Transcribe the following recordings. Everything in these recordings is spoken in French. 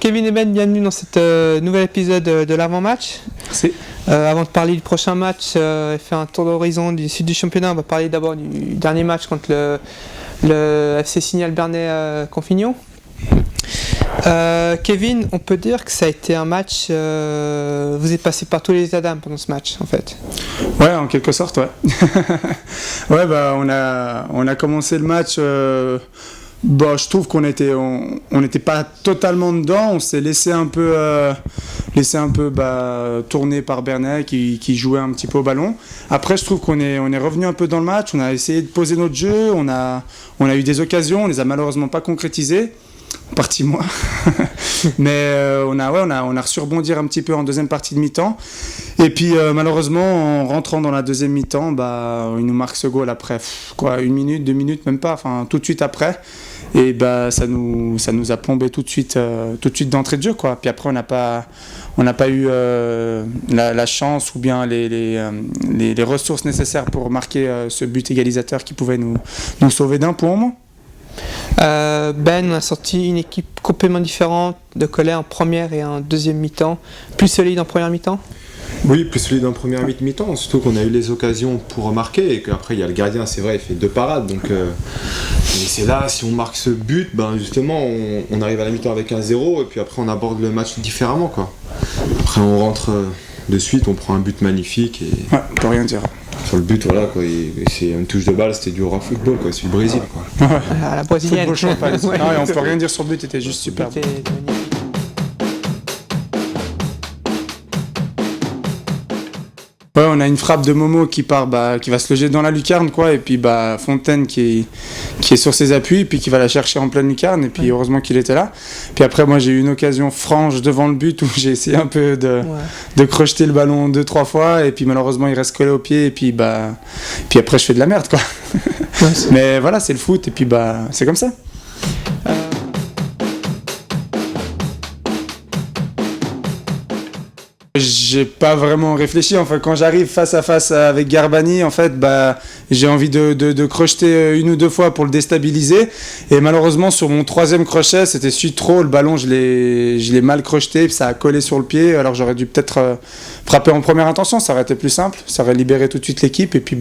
Kevin et Ben, bienvenue dans cet nouvel épisode de l'avant-match. Merci. Avant de parler du prochain match et faire un tour d'horizon du sud du championnat, on va parler d'abord du dernier match contre le FC Signal Bernay Confignon. Kevin, on peut dire que ça a été un match, vous êtes passé par tous les états d'âme pendant ce match en fait. Ouais, en quelque sorte, ouais. Ouais, bah on a commencé le match. Je trouve qu'on n'était pas totalement dedans. On s'est laissé un peu tourner par Bernay qui jouait un petit peu au ballon. Après, je trouve qu'on est revenu un peu dans le match. On a essayé de poser notre jeu. On a eu des occasions. On les a malheureusement pas concrétisées. Partie moi. Mais on a reçu rebondir un petit peu en deuxième partie de mi-temps. Et puis malheureusement, en rentrant dans la deuxième mi-temps, il nous marque ce goal après 1 minute, 2 minutes, même pas, enfin tout de suite après. Et ça nous a plombé tout de suite d'entrée de jeu, quoi. Puis après on n'a pas eu la chance ou bien les ressources nécessaires pour marquer ce but égalisateur qui pouvait nous sauver d'un point au moins. Ben, on a sorti une équipe complètement différente de Cholet en première et en deuxième mi-temps, plus solide en première mi-temps. Oui, plus solide en première mi-temps, surtout qu'on a eu les occasions pour marquer et qu'après il y a le gardien, c'est vrai, il fait 2 parades, donc et c'est là, si on marque ce but, justement on arrive à la mi-temps avec 1-0 et puis après on aborde le match différemment, quoi. Après on rentre de suite, on prend un but magnifique et ouais, on peut rien dire. Sur le but, voilà, quoi, c'est une touche de balle, c'était du raw football, quoi, c'est du Brésil, quoi. Ouais. À la brésilienne. Ouais, on peut rien dire sur le but, c'était juste super. Ouais, on a une frappe de Momo qui part, qui va se loger dans la lucarne, quoi, et puis Fontaine qui est sur ses appuis, puis qui va la chercher en pleine lucarne, et puis heureusement qu'il était là. Puis après, moi, j'ai eu une occasion franche devant le but où j'ai essayé un peu de crocheter le ballon 2-3 fois, et puis malheureusement, il reste collé au pied, et puis après, je fais de la merde, quoi. Ouais, mais voilà, c'est le foot, et puis c'est comme ça. J'ai pas vraiment réfléchi. Enfin, quand j'arrive face à face avec Garbani, en fait, j'ai envie de crocheter 1 ou 2 fois pour le déstabiliser. Et malheureusement, sur mon 3e crochet, c'était celui trop. Le ballon, je l'ai mal crocheté, puis ça a collé sur le pied. Alors j'aurais dû peut-être frapper en première intention. Ça aurait été plus simple. Ça aurait libéré tout de suite l'équipe. Et puis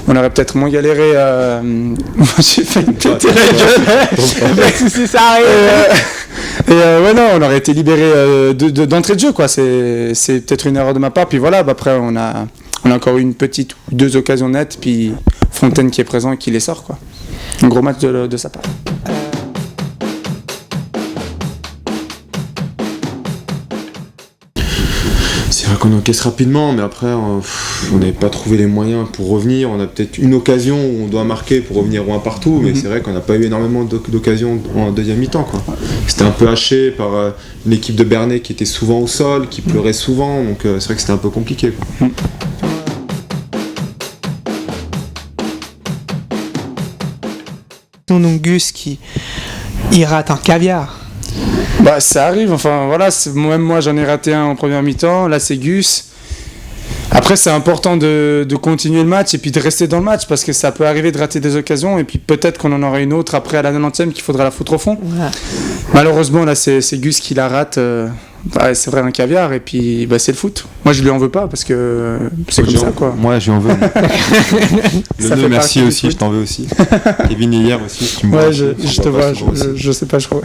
on aurait peut-être moins galéré. J'ai failli péter la gueule. Si ça arrive. Non, on aurait été libéré d'entrée de jeu, quoi. C'est peut-être une erreur de ma part. Puis voilà, après on a encore eu une petite ou 2 occasions nettes, puis Fontaine qui est présent et qui les sort, quoi. Un gros match de sa part. C'est vrai qu'on encaisse rapidement, mais après on n'avait pas trouvé les moyens pour revenir. On a peut-être une occasion où on doit marquer pour revenir au 1 partout, mais c'est vrai qu'on n'a pas eu énormément d'occasions en deuxième mi-temps, quoi. C'était un peu haché par une équipe de Bernay qui était souvent au sol, qui pleurait souvent, donc c'est vrai que c'était un peu compliqué, quoi. Donc Gus il rate un caviar. Ça arrive, enfin voilà, même moi j'en ai raté un en première mi-temps, là c'est Gus. Après c'est important de continuer le match et puis de rester dans le match parce que ça peut arriver de rater des occasions et puis peut-être qu'on en aura une autre après à la 90e qu'il faudra la foutre au fond. Ouais. Malheureusement là c'est Gus qui la rate, c'est vrai un caviar et puis c'est le foot. Moi je lui en veux pas parce que c'est comme ça, quoi. Moi je lui en veux. Merci aussi, je t'en veux aussi. Kevin hier aussi, tu me vois. Ouais, je te vois, je sais pas, je crois.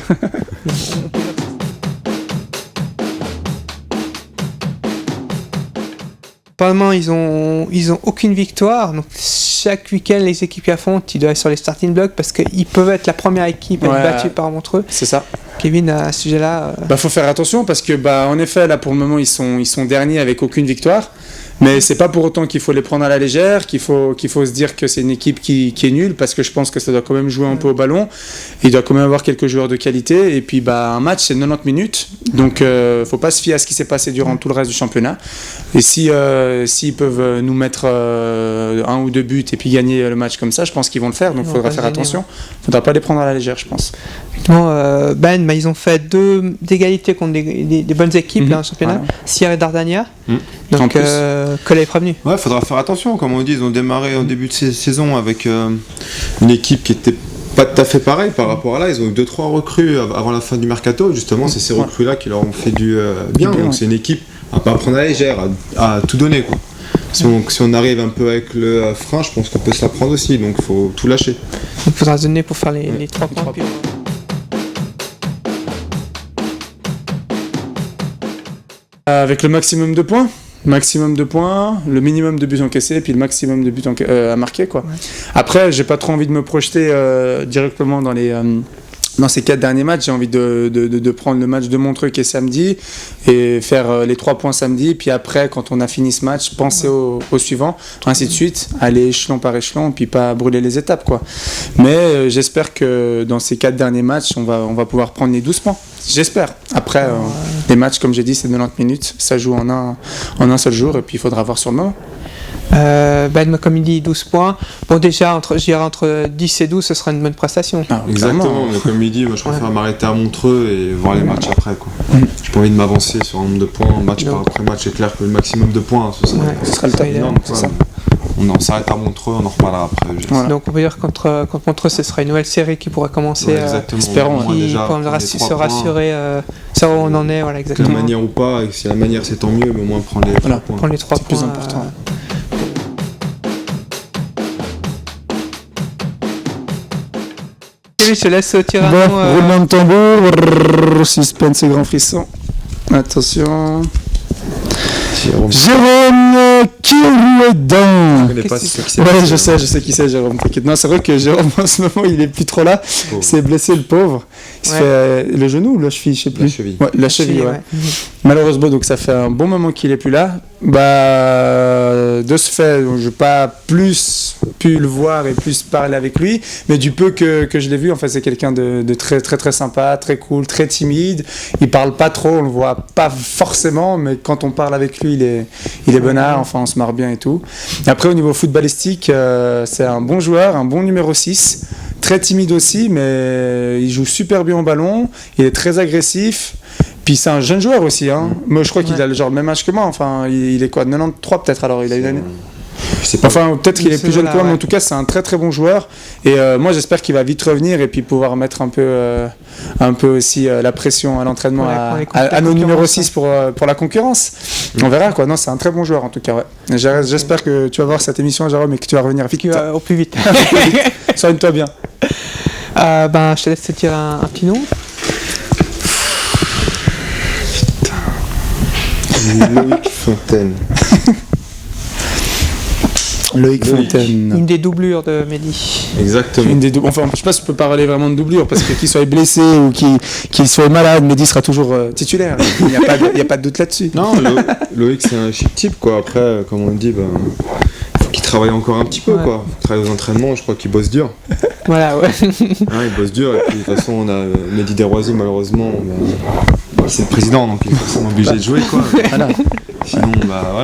Apparemment, ils ont aucune victoire. Donc, chaque week-end, les équipes qui affrontent, ils doivent être sur les starting blocks parce qu'ils peuvent être la première équipe à être battue par Montreux. C'est ça. Kevin, à ce sujet-là. Faut faire attention parce que, en effet, là, pour le moment, ils sont derniers avec aucune victoire. Mais c'est pas pour autant qu'il faut les prendre à la légère, qu'il faut se dire que c'est une équipe qui est nulle, parce que je pense que ça doit quand même jouer un peu au ballon. Il doit quand même avoir quelques joueurs de qualité. Et puis un match, c'est 90 minutes. Donc faut pas se fier à ce qui s'est passé durant tout le reste du championnat. Et s'ils peuvent nous mettre 1 ou 2 buts et puis gagner le match comme ça, je pense qu'ils vont le faire. Donc il faudra faire attention. Il faudra pas les prendre à la légère, je pense. Ils ont fait 2 égalités contre des bonnes équipes dans le championnat. Voilà. Sierre et Dardania. Donc Cholet est prévenu. Ouais, faudra faire attention. Comme on dit, ils ont démarré en début de saison avec une équipe qui était pas tout à fait pareil par rapport à là. Ils ont eu 2-3 recrues avant la fin du mercato. Justement, c'est ces recrues-là qui leur ont fait du bien. Donc c'est une équipe à pas prendre à la légère, à tout donner, quoi. Si on arrive un peu avec le frein, je pense qu'on peut se la prendre aussi. Donc il faut tout lâcher. Il faudra se donner pour faire les 3 points. Avec le maximum de points. Maximum de points, le minimum de buts encaissés, puis le maximum de buts à marquer, quoi. Ouais. Après, j'ai pas trop envie de me projeter directement dans ces 4 derniers matchs. J'ai envie de prendre le match de Montreux qui est samedi et faire les 3 points samedi. Puis après, quand on a fini ce match, penser au suivant, ainsi de suite, aller échelon par échelon, puis pas brûler les étapes, quoi. Mais j'espère que dans ces 4 derniers matchs, on va pouvoir prendre les 12 points. J'espère. Après, les matchs, comme j'ai dit, c'est 90 minutes. Ça joue en un seul jour et puis il faudra voir sur le moment. Comme il dit, 12 points. Bon, déjà, entre 10 et 12, ce sera une bonne prestation. Ah, exactement, mais comme il dit, moi, je préfère m'arrêter à Montreux et voir les matchs après, quoi. J'ai pas envie de m'avancer sur un nombre de points, match par après match. C'est clair que le maximum de points, ce sera le top. C'est ça. On s'arrête à Montreux, on en reparlera après. Voilà. Donc on peut dire contre Montreux, ce sera une nouvelle série qui pourra commencer. Espérons. Qui pourra se rassurer savoir où on en est. Voilà, exactement. De la manière ou pas, et si la manière c'est tant mieux, mais au moins prendre les 3 points. Prendre les 3 points, c'est plus important. Je te laisse tirer un nom. Roulement de tambour, suspense et grand frisson. Attention. Jérôme Kirouedan. Ouais, je sais qui c'est, Jérôme. Non, c'est vrai que Jérôme en ce moment il est plus trop là. Il s'est blessé, le pauvre. Il se fait le genou ou la cheville, je sais plus. La cheville. Ouais. Malheureusement, donc ça fait un bon moment qu'il est plus là. De ce fait, je n'ai pas plus pu le voir et plus parler avec lui, mais du peu que je l'ai vu, en fait, c'est quelqu'un de très très très sympa, très cool, très timide. Il parle pas trop, on le voit pas forcément, mais quand on parle avec lui, il est bonnard. Enfin, on se marre bien et tout. Après, au niveau footballistique, c'est un bon joueur, un bon numéro 6, très timide aussi, mais il joue super bien au ballon. Il est très agressif. Puis c'est un jeune joueur aussi, hein. Moi, je crois qu'il a le genre le même âge que moi. Enfin, il est quoi, 93 peut-être, alors il a une année. Enfin, peut-être qu'il est plus jeune que moi, mais en tout cas, c'est un très très bon joueur. Et moi, j'espère qu'il va vite revenir et puis pouvoir mettre un peu aussi la pression à l'entraînement à nos numéros 6 pour la concurrence. On verra, quoi. Non, c'est un très bon joueur en tout cas. Ouais. J'espère que tu vas voir cette émission, Jérôme, et que tu vas revenir vite. Au plus vite. Soigne-toi bien. Je te laisse te tirer un petit nom. Loïc Fontaine. Loïc Fontaine. Une des doublures de Mehdi. Exactement. Enfin, je sais pas si on peut parler vraiment de doublure, parce que qu'il soit blessé ou qu'il soit malade, Mehdi sera toujours titulaire. Il n'y a pas de doute là-dessus. Non, Loïc, c'est un chic type, quoi. Après, comme on le dit, faut qu'il travaille encore un petit peu, quoi. Il travaille aux entraînements, je crois qu'il bosse dur. Voilà, ouais. Il bosse dur, et puis de toute façon, on a Mehdi Desroisiers, malheureusement. C'est le président, donc il est forcément obligé de jouer, quoi. Voilà. Sinon,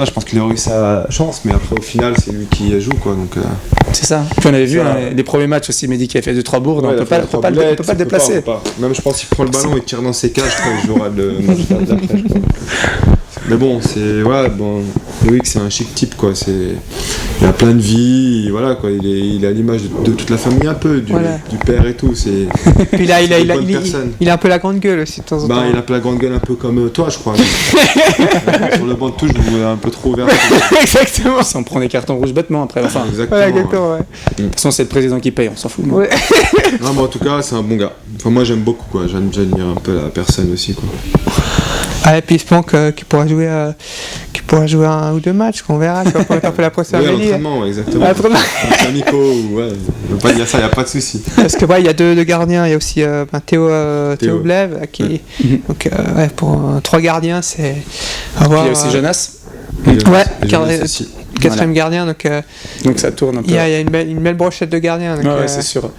je pense qu'il aurait eu sa chance, mais après, au final, c'est lui qui joue, quoi. Donc, c'est ça. Puis on avait vu les premiers matchs aussi, Mehdi qui a fait 2-3 bourdes, on peut pas le déplacer. Même je pense qu'il prend le ballon et tire dans ses cages, il jouera le match d'après, je crois. Mais bon, Loïc, c'est un chic type, quoi. Il a plein de vie, voilà, quoi. Il est à l'image de toute la famille, un peu, du père et tout. Puis là, il a un peu la grande gueule aussi de temps en temps. Il a un peu la grande gueule, un peu comme toi, je crois. Sur le banc de touche, vous un peu trop ouvert. Exactement. Si on prend des cartons rouges bêtement après. Enfin, exactement. Ouais. De toute façon, c'est le président qui paye, on s'en fout. Ouais. Non, mais en tout cas, c'est un bon gars. Enfin, moi, j'aime beaucoup, quoi. J'admire un peu la personne aussi, quoi. Et puis espérons qu'il pourra jouer un ou deux matchs, qu'on verra, qu'on pourra être un peu la pression. Oui, l'entraînement, exactement. Amicaux, ouais, on peut pas dire ça, il n'y a pas de souci. Parce que il y a deux gardiens, il y a aussi Théo Blève, donc pour 3 gardiens, c'est avoir. Il y a aussi Jonas. Quatrième gardien, donc ça tourne un peu. Il y a une belle brochette de gardiens. Donc, c'est sûr.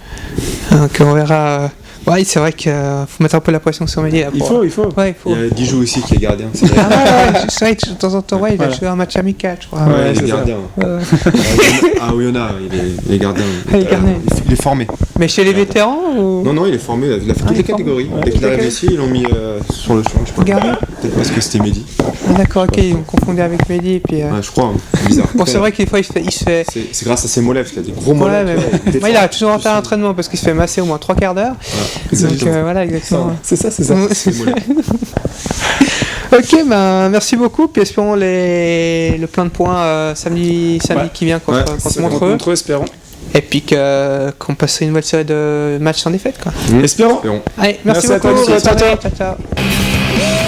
Donc on verra. Ouais, c'est vrai qu'il faut mettre un peu la pression sur Mehdi. Il faut. Ouais, il y a Guijou aussi qui est gardien. C'est vrai que de temps en temps, il va jouer un match amical, je crois. Ouais, il est gardien. Oyonnax, il est gardien. Il est formé. Mais chez les vétérans ou... Non, il est formé. Il a fait toutes les catégories. Dès qu'il arrive ici, ils l'ont mis sur le champ. Gardien. peut-être parce que c'était Mehdi. Ah, d'accord, ok, ils ont confondu avec Mehdi et puis. Ouais, je crois, c'est bizarre. Bon, c'est vrai que des fois il se fait. C'est grâce à ses mollets, parce qu'il a des gros Ouais, mollets. mais moi, il a toujours en faire l'entraînement parce qu'il se fait masser au moins 3/4 d'heure. Ouais, Donc voilà, exactement. C'est ça. c'est les mollets. Ok, ben merci beaucoup. Puis espérons le plein de points samedi Ouais. qui vient contre Montreux. Montreux, espérons. Et puis qu'on passe une nouvelle série de matchs sans défaite, quoi. Espérons. Espérons. Allez, merci Merci à beaucoup. toi, Lucie. Bonne Ciao, soirée. ciao. Ciao, ciao.